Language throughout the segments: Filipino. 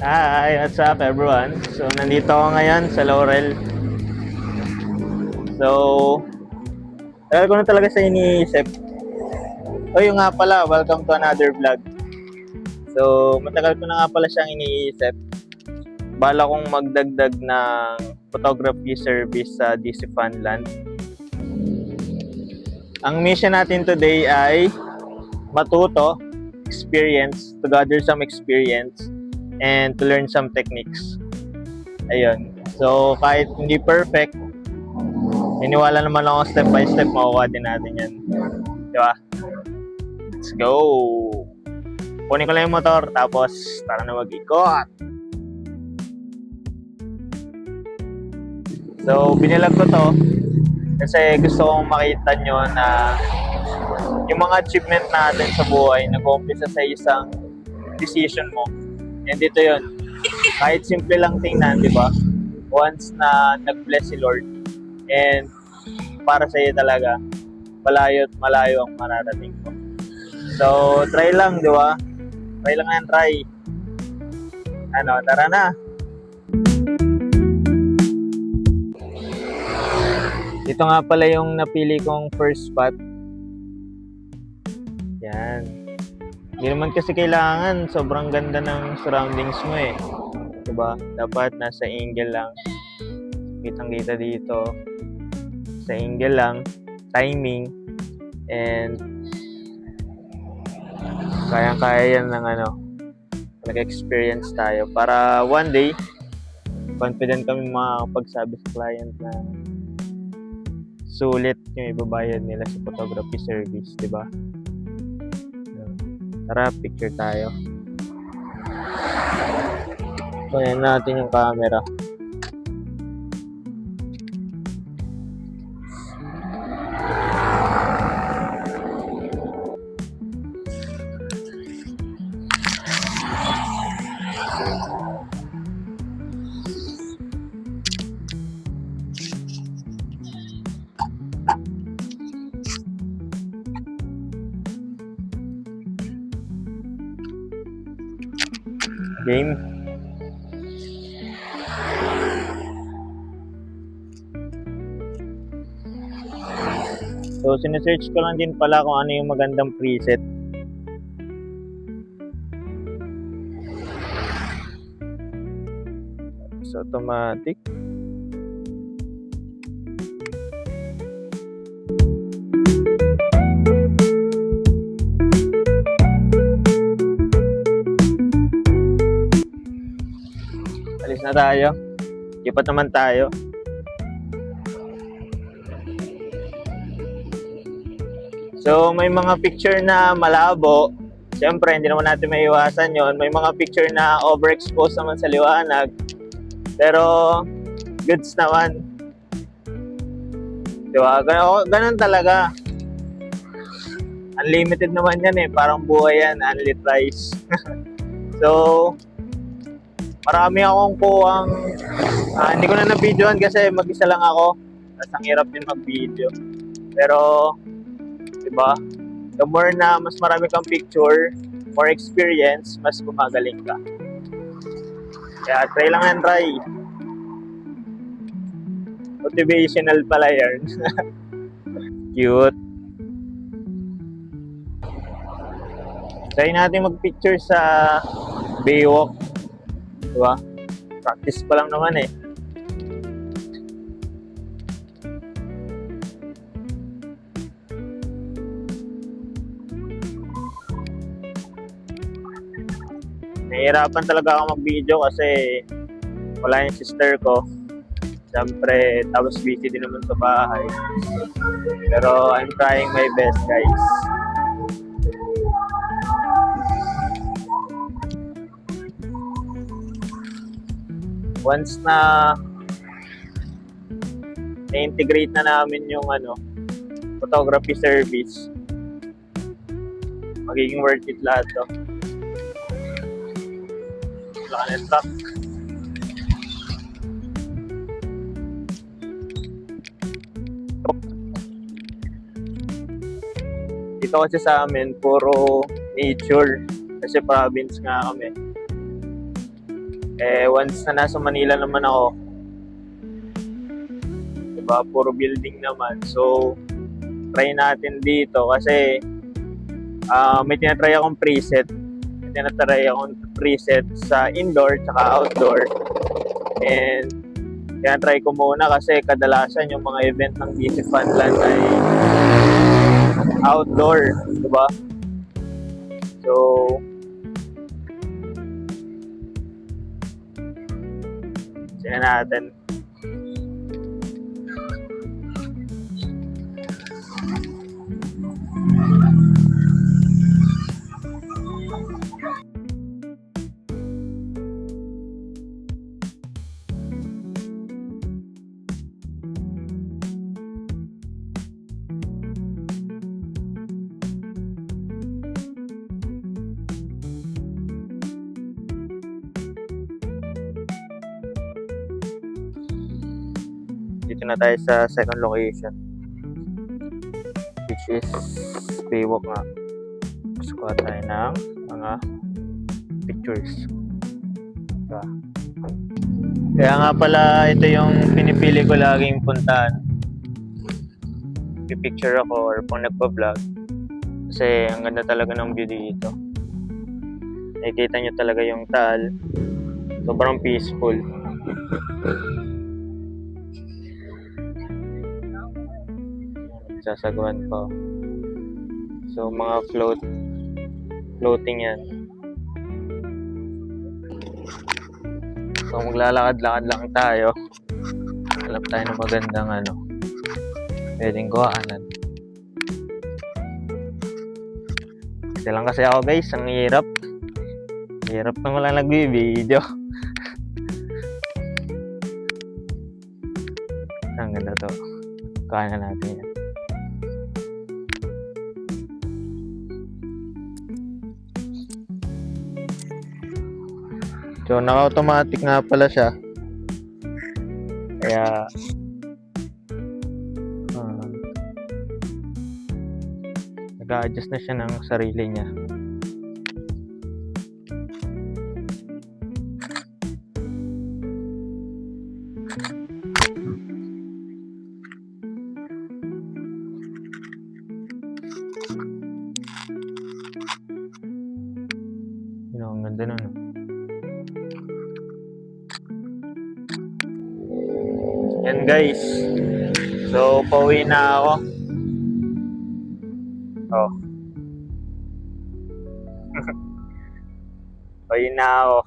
Hi, what's up everyone? So, nandito ako ngayon sa Laurel. So, tagal ko na talaga sa iniisip. O yung nga pala, welcome to another vlog. So, matagal ko na nga pala siyang iniisip. Bala kong magdagdag ng photography service sa DC Funland. Ang mission natin today ay matuto, to gather some experience, and to learn some techniques. Ayun. So, kahit hindi perfect, iniwala naman ako step by step, makukuha din natin yan. Di ba? Let's go! Kunin ko lang yung motor, tapos tara na mag-ikot. So, binilag ko to kasi gusto kong makita nyo na yung mga achievement natin sa buhay nag-uumpisa sa isang decision mo. And dito yun. Kahit simple lang tingnan, di ba? Once na nag-bless si Lord and para sa iyo talaga, malayo at malayo ang mararating ko. So, try lang, di ba? Try lang yan, try. Ano, tara na. Ito nga pala yung napili kong first spot. Yan. Hindi naman kasi kailangan sobrang ganda ng surroundings mo eh. Diba? Dapat nasa angle lang. Kitang-kita dito. Sa angle lang. Timing. And kayang-kaya yan ng nag-experience tayo. Para one day, confident kami makakapagsabi sa client na sulit yung ibabayad nila sa photography service, di ba? Tara, picture tayo. Kunin natin yung camera. Game. So, sinesearch ko lang din pala kung ano yung magandang preset. So, automatic. Alis na tayo. Ipat naman tayo. So, may mga picture na malabo. Siyempre, hindi naman natin maiwasan yon. May mga picture na overexposed naman sa liwanag. Pero, goods naman. Diba? Ganun talaga. Unlimited naman yan eh. Parang buhay yan. Unlit rice. So, marami akong kuwang hindi ko na na-videoan kasi mag-isa lang ako. Tapos ang hirap din mag-video. Pero, diba? The more na mas marami kang picture, more experience, mas gumagaling ka. Kaya try lang yan, try. Motivational pala yan. Cute. Try natin mag-picture sa Baywalk. Diba? Practice pa lang naman eh. Nahihirapan talaga ako mag-video kasi wala yung sister ko. Siyempre, tapos busy din naman sa bahay. Pero I'm trying my best, guys. Once na na-integrate na namin yung photography service, magiging worth it lahat to. Wala ka na stock. Dito kasi sa amin, puro nature. Kasi province nga kami. Once na nasa Manila naman ako, diba, puro building naman. So, try natin dito kasi may tinatry akong preset. May tinatry akong preset sa indoor tsaka outdoor. And tinatry ko muna kasi kadalasan yung mga event ng DC Funland ay outdoor, diba? So, sina natin. Dito na tayo sa second location, which is Baywalk nga. Kuha tayo ng mga pictures. Diba? Kaya nga pala ito yung pinipili ko laging puntahan. Pipicture ako or pang nagpa-vlog. Kasi ang ganda talaga ng view dito. Nakikita nyo talaga yung Taal. Sobrang peaceful. Sasagawan ko. So, mga floating yan. So, maglalakad-lakad lang tayo. Hanap tayo ng magandang pwedeng kuhaanan. Kasi lang kasi ako guys, ang hirap. Hirap nang wala nagbibideo. Ang ganda to. Kaya natin yan. So, naka-automatic nga pala siya. Kaya, nag-a-adjust na siya ng sarili niya. Ang ganda nun. Yan guys. So, pauwi na ako. Oh. Pauwi na ako.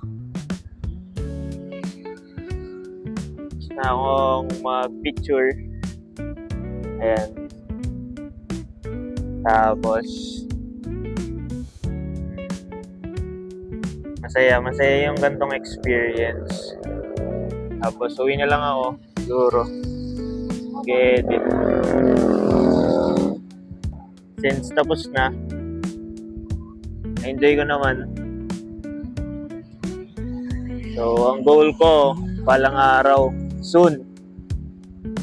Gusto na akong mag-picture. Ayan. Tapos, masaya yung gantong experience. Tapos, uwi na lang ako. Siguro mag-edit since tapos na, enjoy ko naman. So ang goal ko palang araw soon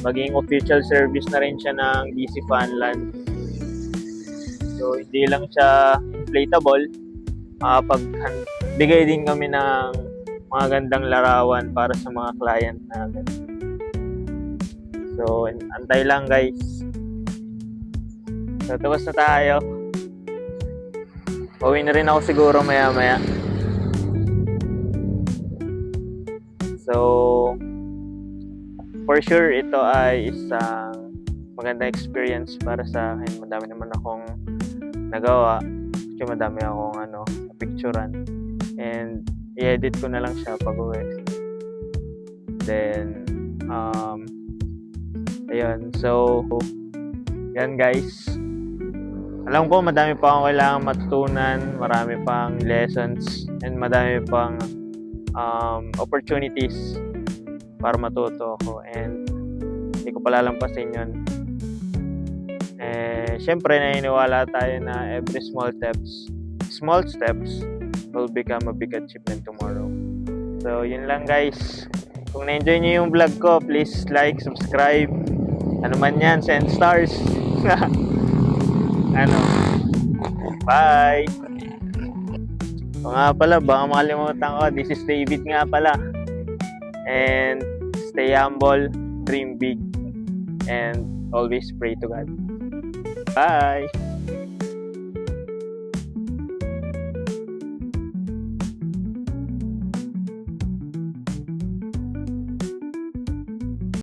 maging official service na rin siya ng DC Funland. So hindi lang siya inflatable, bigay din kami ng mga gandang larawan para sa mga client natin. So, antay lang guys. So, tapos na tayo. Pauwi na rin ako siguro maya-maya. So, for sure, ito ay isang magandang experience para sa akin. Madami naman akong nagawa. Kasi madami akong picturean. And, i-edit ko na lang siya pag-uwi. Then, ayun, so yan guys, alam ko madami pa akong kailangan matutunan, marami pang lessons and madami pang opportunities para matuto ako, and hindi ko palalampasin yun. Syempre naniniwala tayo na every small steps will become a big achievement tomorrow. So yun lang guys. Kung na-enjoy nyo yung vlog ko, please like, subscribe. Ano man yan, send stars. Bye! O nga pala, baka makalimutan ko. This is David nga pala. And stay humble, dream big, and always pray to God. Bye!